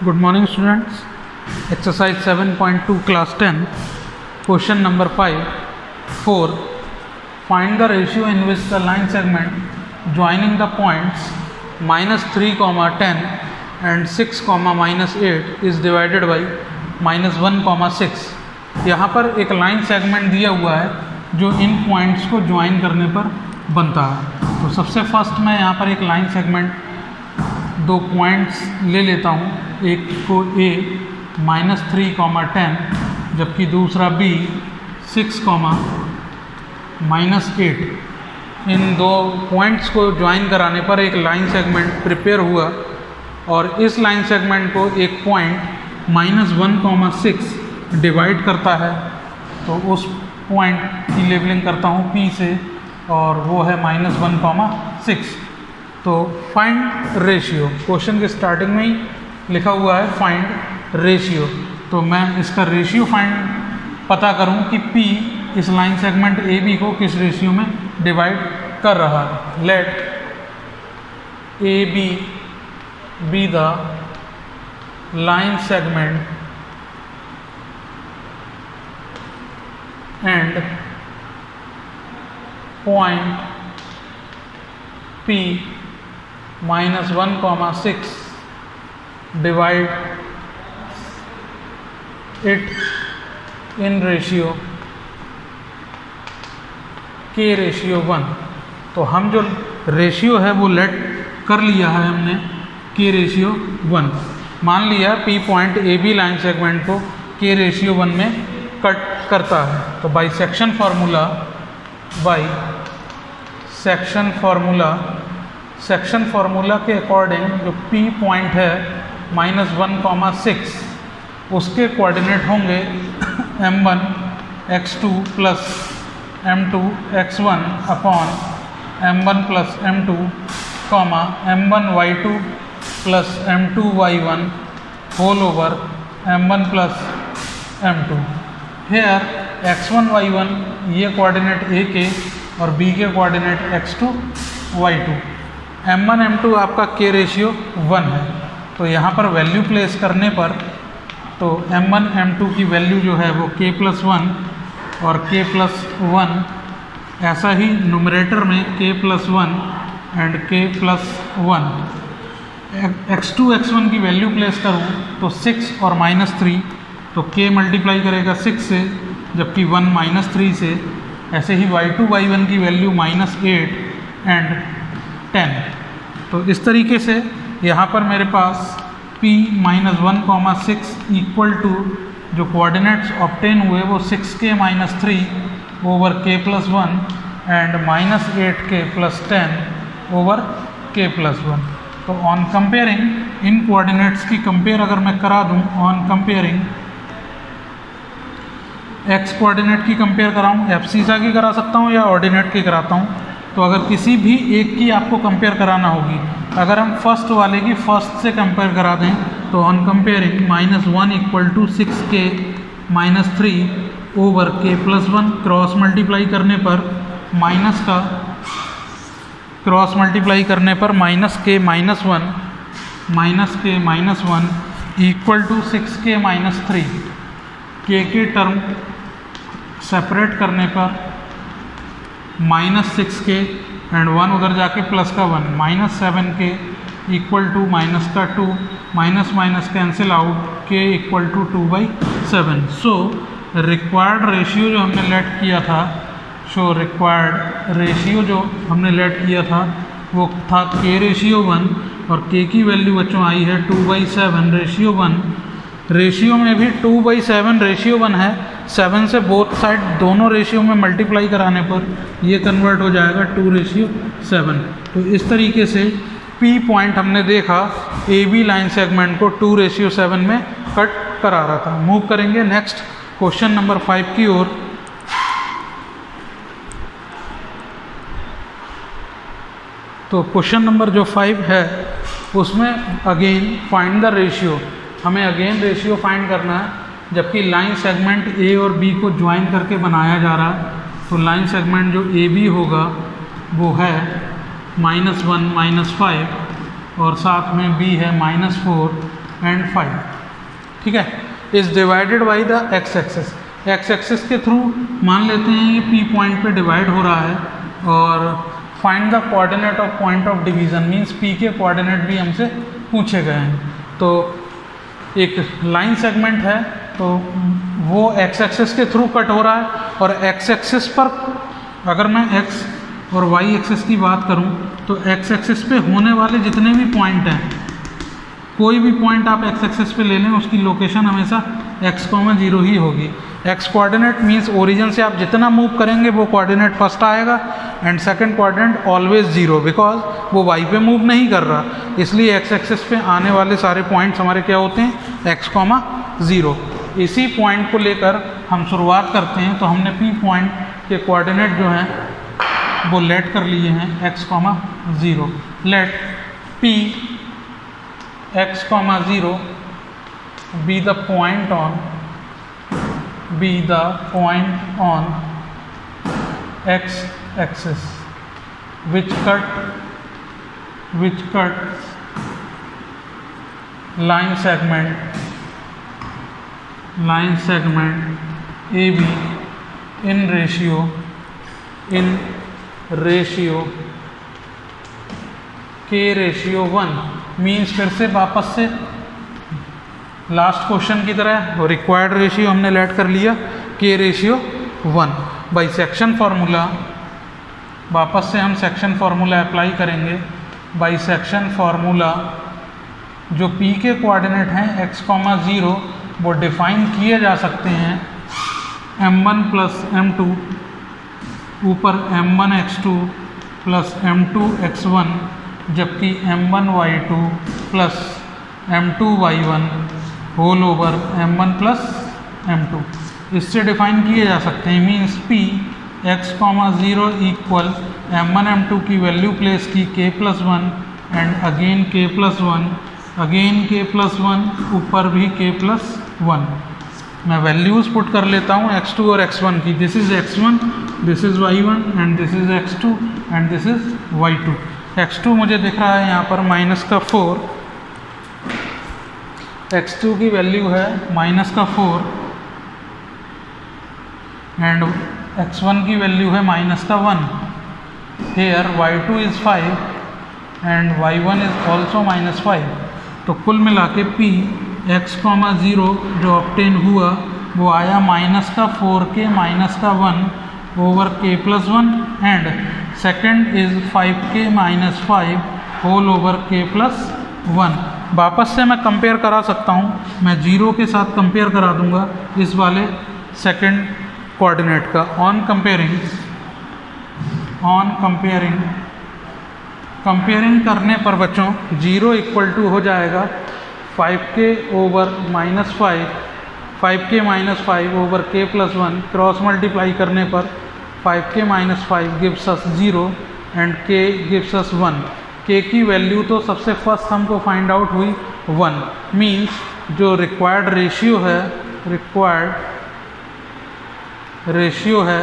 Good morning students. Exercise 7.2 class 10. Question number 5. 4. Find the ratio in which the line segment joining the points -3, 10 and 6, -8 is divided by -1, 6. यहाँ पर एक line segment दिया हुआ है जो इन points को join करने पर बनता है। तो सबसे फर्स्ट मैं यहाँ पर एक लाइन सेगमेंट दो पॉइंट्स ले लेता हूँ, एक को A -3, 10 जबकि दूसरा B 6, -8। इन दो पॉइंट्स को ज्वाइन कराने पर एक लाइन सेगमेंट प्रिपेयर हुआ और इस लाइन सेगमेंट को एक पॉइंट -1, 6 डिवाइड करता है। तो उस पॉइंट की लेबलिंग करता हूँ P से और वो है -1, 6। तो फाइंड रेशियो, क्वेश्चन के स्टार्टिंग में ही लिखा हुआ है फाइंड रेशियो। तो मैं इसका रेशियो पता करूं कि P इस लाइन सेगमेंट AB को किस रेशियो में डिवाइड कर रहा है। Let AB be the line segment and point P -1, 6 divide it in ratio K ratio 1। तो हम जो रेशियो है वो लेट कर लिया है हमने K रेशियो 1। मान लिया P point AB line segment को K रेशियो 1 में कट करता है। तो बाई सेक्शन फार्मूला के अकॉर्डिंग जो P पॉइंट है -1, 6 उसके कोऑर्डिनेट होंगे m1 x2 plus m2 x1 upon m1 plus m2 m1 y2 plus m2 y1 whole over m1 plus m2। Here x1 y1 ये कोऑर्डिनेट A के और B के coordinate x2 y2। m1 m2 आपका K ratio 1 है। तो यहाँ पर value place करने पर तो m1 m2 की वैल्यू जो है वो K+1 और K+1, ऐसा ही न्यूमरेटर में K+1 and K+1। x2 x1 की वैल्यू प्लेस करूँ तो 6 और -3, तो K मल्टीप्लाई करेगा 6 से जबकि 1 -3 से। ऐसे ही y2 y1 की वैल्यू -8 एंड 10। तो इस तरीके से यहाँ पर मेरे पास P -1, 6 इक्वल टू जो कोऑर्डिनेट्स ऑब्टेन हुए वो 6K - 3 over K+1 and -8K + 10 over K+1। तो ऑन कंपेयरिंग इन कोऑर्डिनेट्स की कंपेयर अगर मैं करा दूँ, ऑन कंपेयरिंग x कोऑर्डिनेट की कंपेयर कराऊँ, एब्सिसा की करा सकता हूँ या ऑर्डिनेट की कराता हूँ। तो अगर किसी भी एक की आपको कंपेयर कराना होगी, अगर हम फर्स्ट वाले की फर्स्ट से कंपेयर करा दें तो on comparing -1 = 6K - 3 over K+1 cross multiply करने पर -K - 1 equal to 6K - 3। K के टर्म सेपरेट करने पर -6K एंड 1 उधर जाके प्लस का 1 -7K equal to -2 minus cancel out K = 2/7। So required ratio जो हमने लेट किया था वो था K रेशियो 1 और K की वैल्यू बच्चों आई है 2/7 रेशियो 1। रेशियो में भी 2/7 रेशियो 1 है। 7 से बोथ साइड दोनों रेशियो में मल्टीप्लाई कराने पर ये कन्वर्ट हो जाएगा 2/7। तो इस तरीके से P पॉइंट हमने देखा AB लाइन सेगमेंट को 2/7 में कट करा रहा था। मूव करेंगे नेक्स्ट क्वेश्चन नंबर 5 की ओर। तो क्वेश्चन नंबर जो 5 है उसमें अगेन फाइंड द रेशियो, हमें अगेन रेशियो फाइंड करना है जबकि लाइन सेगमेंट A और B को ज्वाइन करके बनाया जा रहा है। तो लाइन सेगमेंट जो AB होगा वो है -1, -5 और साथ में B है -4 एंड 5, ठीक है, is divided by the x axis. X axis के थ्रू मान लेते हैं ये पी पॉइंट पे डिवाइड हो रहा है, और find the coordinate of point of division means P के कोऑर्डिनेट भी हमसे पूछे गए हैं। तो एक लाइन सेगमेंट है, तो वो एक्स एक्सिस के थ्रू कट हो रहा है, और एक्स एक्सिस पर अगर मैं एक्स और वाई एक्सिस की बात करूं तो एक्स एक्सिस पे होने वाले जितने भी पॉइंट हैं, कोई भी पॉइंट आप एक्स एक्सिस पे ले लें, उसकी लोकेशन हमेशा x,0 ही होगी। एक्स कोऑर्डिनेट मीन्स ओरिजिन से आप जितना मूव करेंगे वो कोऑर्डिनेट फर्स्ट आएगा, and second coordinate always 0, because वो y पे मूव नहीं कर रहा, इसलिए एक्स एक्सिस पे आने वाले सारे पॉइंट्स हमारे क्या होते हैं, x,0। इसी पॉइंट को लेकर हम शुरुआत करते हैं। तो हमने P पॉइंट के कोऑर्डिनेट जो हैं वो लेट कर लिए हैं x,0। Let P x,0 be the point on x axis which cut line segment AB in ratio k/1 means फिर से वापस से लास्ट क्वेश्चन की तरह रिक्वायर्ड रेशियो हमने लेट कर लिया k/1 बाई सेक्शन फार्मूला। वापस से हम सेक्शन फार्मूला अप्लाई करेंगे। बाई सेक्शन फार्मूला जो p के कोऑर्डिनेट हैं x,0 वो डिफाइन किए जा सकते हैं m1 प्लस m2 ऊपर m1x2 प्लस m2x1, जबकि m1y2 plus m2y1 whole over m1 plus m2 इससे डिफाइन किए जा सकते हैं। Means p x,0 equal m1 m2 की वैल्यू प्लेस की k+1 and again k+1, again k+1, ऊपर भी k+1। मैं वैल्यूज़ पुट कर लेता हूँ x2 और x1 की। This is x1, this is y1 and this is x2 and this is y2। x2 मुझे दिख रहा है यहाँ पर -4, x2 की वैल्यू है -4 एंड x1 की वैल्यू है -1। Here y2 is 5 and y1 is also -5। तो कुल मिला के p x,0 जो ऑब्टेन हुआ वो आया -4k -1 over k+1 and second is 5k -5 whole over k+1। वापस से मैं कंपेयर करा सकता हूँ, मैं 0 के साथ कंपेयर करा दूंगा इस वाले सेकंड कोऑर्डिनेट का। ऑन कंपेयरिंग करने पर बच्चों 0 इक्वल टू हो जाएगा 5k over -5, 5k -5 over k+1, cross multiply करने पर 5k -5 gives us 0 and k gives us 1। k की वैल्यू तो सबसे फर्स्ट हमको फाइंड आउट हुई 1। मीन्स जो रिक्वायर्ड रेशियो है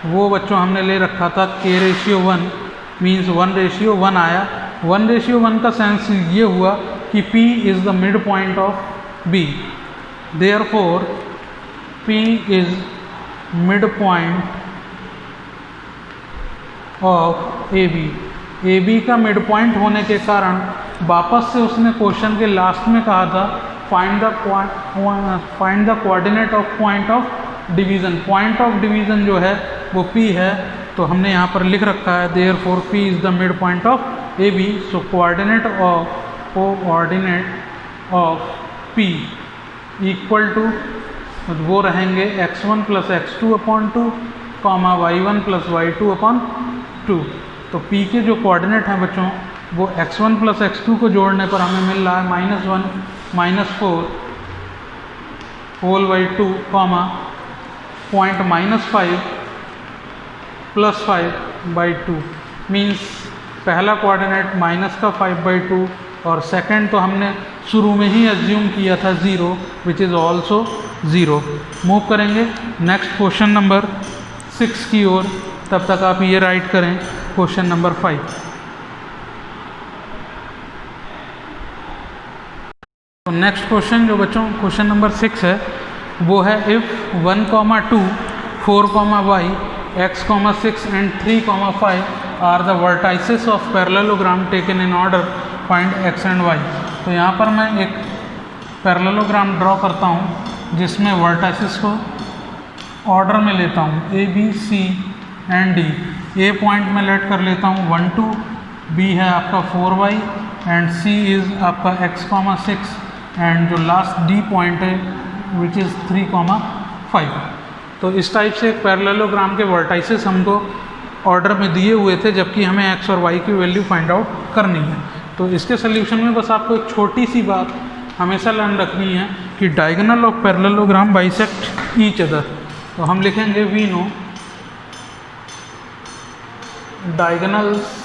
वो बच्चों हमने ले रखा था k/1, मीन्स 1/1 आया। 1/1 का सेंस ये हुआ कि P is the mid point of B, therefore P is mid point of AB का मिड पॉइंट होने के कारण वापस से उसने क्वेश्चन के लास्ट में कहा था find the coordinate of point of division. Point of division जो है वो P है, तो हमने यहाँ पर लिख रखा है therefore P is the mid point of AB। So coordinate of P equal to वो रहेंगे x1 plus x2/2 y1 plus y2/2। तो P के जो कोऑर्डिनेट हैं बच्चों वो x1 प्लस x2 को जोड़ने पर हमें मिल रहा है -1 -4 whole by 2 point -5 plus 5/2। Means पहला कोऑर्डिनेट -5/2 और सेकंड तो हमने शुरू में ही एज्यूम किया था 0 विच इज़ ऑल्सो 0। मूव करेंगे नेक्स्ट क्वेश्चन नंबर 6 की ओर। तब तक आप ये राइट करें क्वेश्चन नंबर 5। तो नेक्स्ट क्वेश्चन जो बच्चों क्वेश्चन नंबर 6 है वो है if 1, 2, 4, y, x, 6 and 3, 5 are the vertices of parallelogram taken in order, find x and y। तो यहाँ पर मैं एक पैरेललोग्राम ड्रॉ करता हूँ जिसमें वर्टाइसेस को ऑर्डर में लेता हूँ A, B, C and D। A point में लेट कर लेता हूँ 1, 2, B है आपका 4y एंड C इज़ आपका x, 6 एंड जो लास्ट D पॉइंट है विच इज़ 3, 5। तो इस टाइप से एक पैरेललोग्राम के वर्टाइसेस हमको ऑर्डर में दिए हुए थे, जबकि हमें x और y की वैल्यू फाइंड आउट करनी है। तो इसके सोल्यूशन में बस आपको एक छोटी सी बात हमेशा लर्न रखनी है कि diagonal of parallelogram bisect each other. तो हम लिखेंगे we know diagonals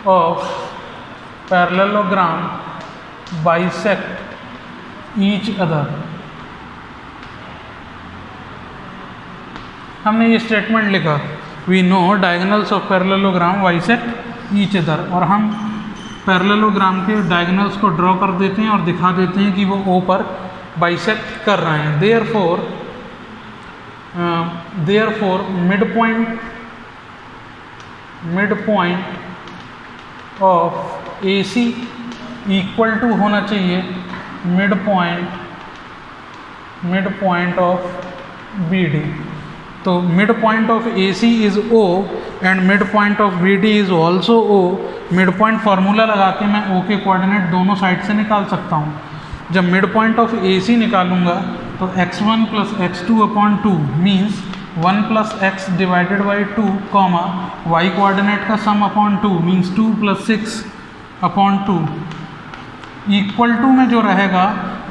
of parallelogram bisect each other. हमने ये स्टेटमेंट लिखा we know diagonals of parallelogram bisect each other, और हम पैरेललोग्राम के डायगोनल्स को ड्रॉ कर देते हैं और दिखा देते हैं कि वो ओ पर बाइसेक्ट कर रहे हैं। Therefore mid point of AC equal to होना चाहिए मिड पॉइंट ऑफ BD। तो mid point of AC is O and mid point of BD is also O। Mid point formula लगा के मैं O के कोऑर्डिनेट दोनों साइड से निकाल सकता हूँ। जब मिड पॉइंट ऑफ AC निकालूंगा तो x1 plus x2 upon 2 means 1 plus x divided by 2, y coordinate का sum upon 2 means 2 plus 6 upon 2 equal to में जो रहेगा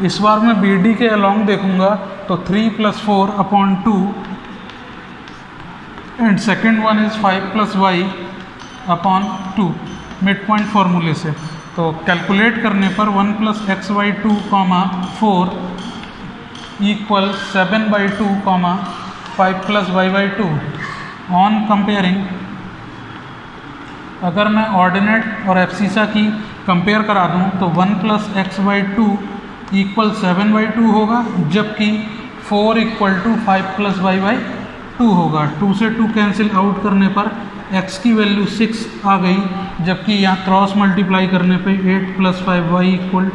इस बार मैं BD के अलॉन्ग देखूंगा तो 3 plus 4 upon 2 and second one is 5 plus y upon 2 mid point फार्मूले से। तो कैलकुलेट करने पर 1 plus x/2, 4 equal 7/2, 5 plus y/2। On comparing, अगर मैं ऑर्डिनेट और एब्सिसा की कंपेयर करा दूं तो 1 प्लस x/2 इक्वल 7/2 होगा, जबकि 4 इक्वल टू 5 प्लस y/2 होगा। 2 से 2 कैंसिल आउट करने पर x की वैल्यू 6 आ गई, जबकि यहाँ क्रॉस मल्टीप्लाई करने पे 8 plus 5y equal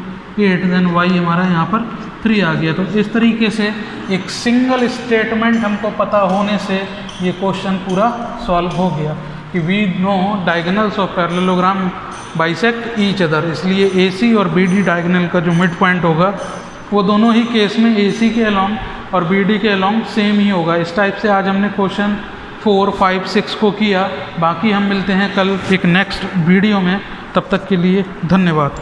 8, then y हमारा यहाँ पर 3 आ गया। तो इस तरीके से एक सिंगल स्टेटमेंट हमको पता होने से ये क्वेश्चन पूरा सॉल्व हो गया कि we know diagonals of parallelogram bisect each other. इसलिए AC और BD डायगोनल का जो मिड पॉइंट होगा वो दोनों ही केस में AC के अलॉन्ग और BD के अलॉन्ग सेम ही होगा। इस टाइप से आज हमने क्वेश्चन 4, 5, 6 को किया। बाकी हम मिलते हैं कल एक नेक्स्ट वीडियो में, तब तक के लिए धन्यवाद।